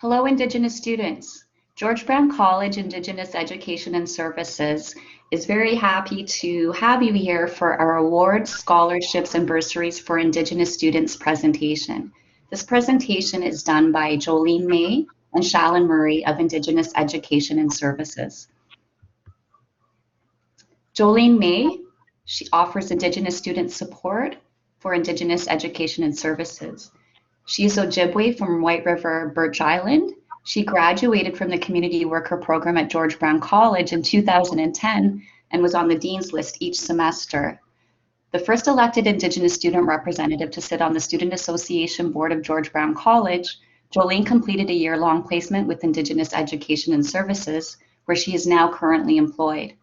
Hello, Indigenous students. George Brown College Indigenous Education and Services is very happy to have you here for our awards, scholarships, and bursaries for Indigenous students presentation. This presentation is done by Jolene May and Shallen of Indigenous Education and Services. Jolene May, she offers Indigenous student support for Indigenous Education and Services. She is Ojibwe from White River, Birch Island. She graduated from the Community Worker Program at George Brown College in 2010 and was on the Dean's List each semester. The first elected Indigenous student representative to sit on the Student Association Board of George Brown College, Jolene completed a year-long placement with Indigenous Education and Services, where she is now currently employed.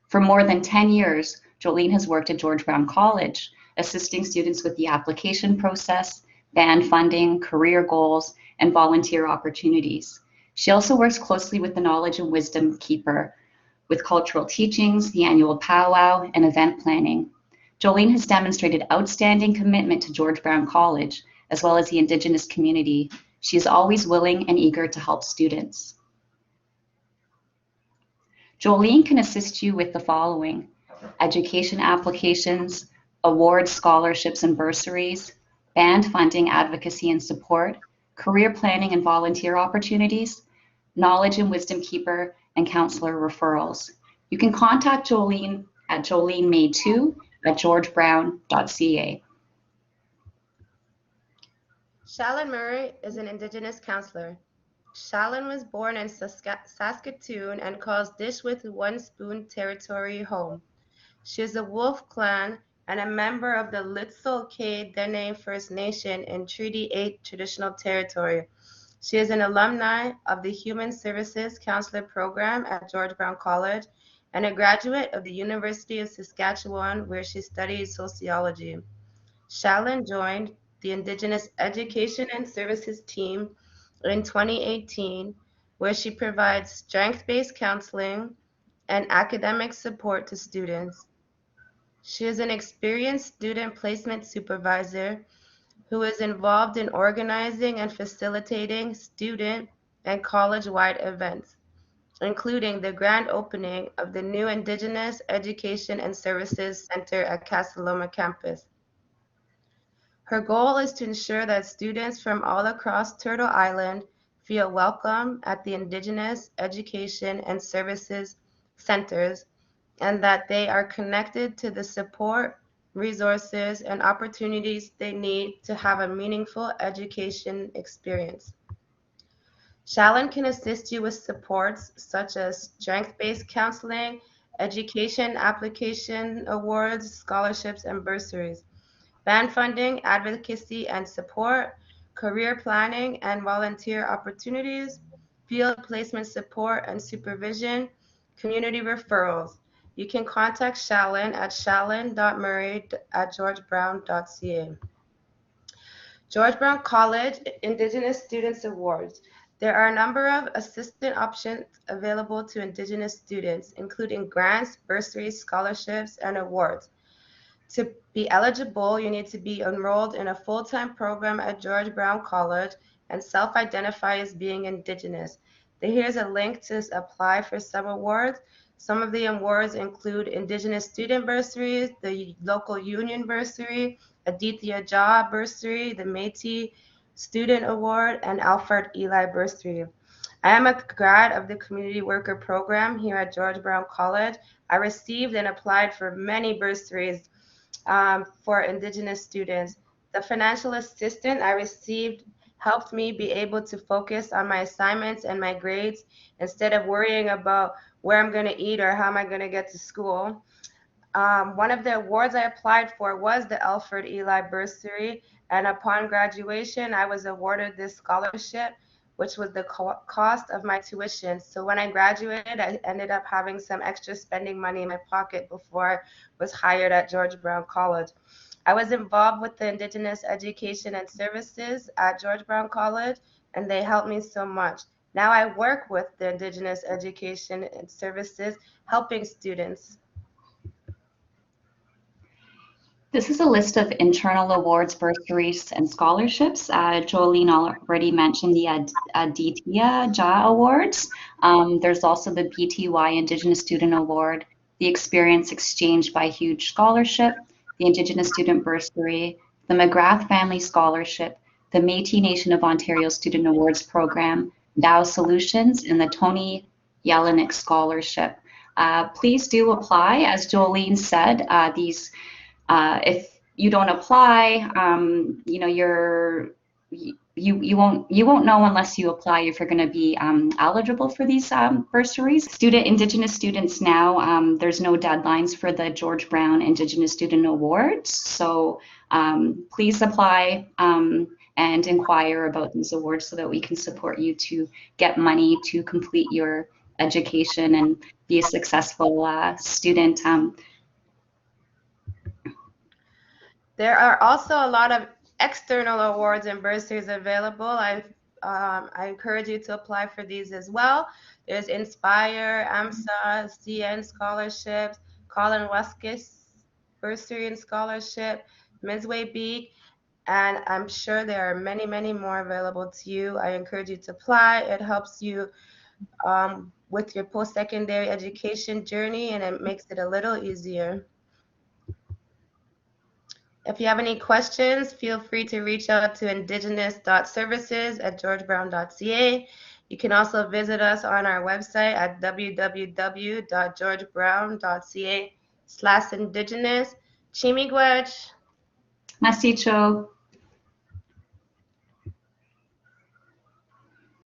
For more than 10 years, Jolene has worked at George Brown College, assisting students with the application process, band funding, career goals, and volunteer opportunities. She also works closely with the Knowledge and Wisdom Keeper with cultural teachings, the annual powwow, and event planning. Jolene has demonstrated outstanding commitment to George Brown College, as well as the Indigenous community. She is always willing and eager to help students. Jolene can assist you with the following: education applications, awards, scholarships, and bursaries, band funding, advocacy, and support, career planning and volunteer opportunities, Knowledge and Wisdom Keeper, and counselor referrals. You can contact Jolene at jolenemay2@georgebrown.ca. Shallen Murray is an Indigenous counselor. Shallen was born in Saskatoon and calls Dish with One Spoon territory home. She is a Wolf Clan and a member of the Litzel Dene First Nation in Treaty 8 traditional territory. She is an alumni of the Human Services Counselor Program at George Brown College and a graduate of the University of Saskatchewan, where she studied sociology. Shallen joined the Indigenous Education and Services team in 2018, where she provides strength-based counseling and academic support to students. She is an experienced student placement supervisor who is involved in organizing and facilitating student and college-wide events, including the grand opening of the new Indigenous Education and Services Center at Casa Loma campus. Her goal is to ensure that students from all across Turtle Island feel welcome at the Indigenous Education and Services centers and that they are connected to the support, resources, and opportunities they need to have a meaningful education experience. Shallen can assist you with supports such as strength-based counseling, education application awards, scholarships, and bursaries, band funding, advocacy and support, career planning and volunteer opportunities, field placement support and supervision, community referrals. You can contact Shallen at shallen.murray@georgebrown.ca. George Brown College Indigenous Students Awards. There are a number of assistance options available to Indigenous students, including grants, bursaries, scholarships, and awards. To be eligible, you need to be enrolled in a full-time program at George Brown College and self-identify as being Indigenous. Here's a link to apply for some awards. Some of the awards include Indigenous Student Bursaries, the Local Union Bursary, Aditya Jaw Bursary, the Métis Student Award, and Alfred Eli Bursary. I am a grad of the Community Worker Program here at George Brown College. I received and applied for many bursaries for Indigenous students. The financial assistance I received helped me be able to focus on my assignments and my grades instead of worrying about where I'm going to eat or how am I going to get to school. One of the awards I applied for was the Alfred Eli Bursary, and upon graduation, I was awarded this scholarship, which was the cost of my tuition. So when I graduated, I ended up having some extra spending money in my pocket before I was hired at George Brown College. I was involved with the Indigenous Education and Services at George Brown College, and they helped me so much. Now I work with the Indigenous Education and Services, helping students. This is a list of internal awards, bursaries, and scholarships. Jolene already mentioned the Aditya Jha Awards. There's also the BTY Indigenous Student Award, the Experience Exchange by Huge Scholarship, the Indigenous Student Bursary, the McGrath Family Scholarship, the Métis Nation of Ontario Student Awards Program, Dow Solutions, and the Tony Yelenick Scholarship. Please do apply. As Jolene said, if you don't apply, you know, you won't know unless you apply if you're going to be eligible for these bursaries. Indigenous students now, there's no deadlines for the George Brown Indigenous Student Awards, so please apply and inquire about these awards so that we can support you to get money to complete your education and be a successful student. There are also a lot of external awards and bursaries available. I encourage you to apply for these as well. There's Inspire, AMSA, CN scholarships, Colin Weskis bursary and scholarship, Midsway Beak, and I'm sure there are many, many more available to you. I encourage you to apply. It helps you with your post-secondary education journey, and it makes it a little easier. If you have any questions, feel free to reach out to indigenous.services@georgebrown.ca. You can also visit us on our website at www.georgebrown.ca/indigenous. Chimigwech. Masicho.